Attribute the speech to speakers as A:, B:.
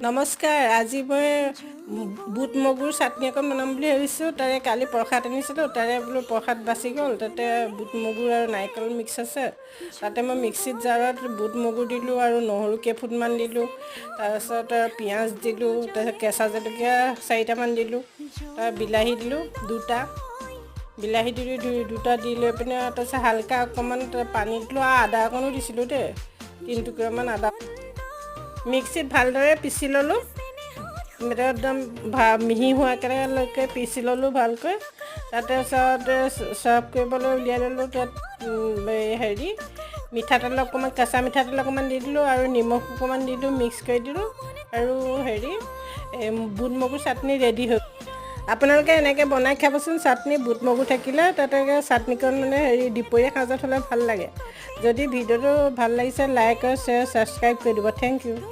A: নমস্কাৰ। আজি মই বুট মগুৰ চাটনি অকণ বনাম বুলি ভাবিছোঁ। তাৰে কালি প্ৰসাদ আনিছিলোঁ, তাৰে বোলো প্ৰসাদ বাচি গ'ল। তাতে বুট মগুৰ আৰু নাৰিকল মিক্স আছে। তাতে মই মিক্সিত জাৰত বুট মগু দিলোঁ আৰু নহৰু কেইফুটমান দিলোঁ। তাৰপিছত পিঁয়াজ দিলোঁ, তাৰপিছত কেঁচা জলকীয়া 4টামান দিলোঁ। তাৰ বিলাহী দিলোঁ 2টা। বিলাহী দিলোঁ দুটা দি লৈ পিনে তাৰপিছত হালকা অকণমান পানী দিলোঁ আৰু আদা অকণো দিছিলোঁ দেই, 3 টুকুৰামান আদা। মিক্সিত ভালদৰে পিচি ল'লোঁ, একদম মিহি হোৱালৈকে পিচি ল'লোঁ ভালকৈ। তাতে চাৰ্ভ কৰিবলৈ উলিয়াই ল'লোঁ। তাত মিঠাতেল অকণমান, কেঁচা মিঠাতেল অকণমান দি দিলোঁ আৰু নিমখ অকণমান দি দিলোঁ, মিক্স কৰি দিলোঁ আৰু বুট মগুৰ চাটনি ৰেডি হৈ গ'ল। আপোনালোকে এনেকৈ বনাই খাবচোন চাটনি, বুট মগু থাকিলে। তাতে চাটনিকণ দুপৰীয়া সাঁজত হ'লে ভাল লাগে। যদি ভিডিঅ'টো ভাল লাগিছে লাইক আৰু শ্বেয়াৰ ছাবস্ক্ৰাইব কৰি দিব। Thank U.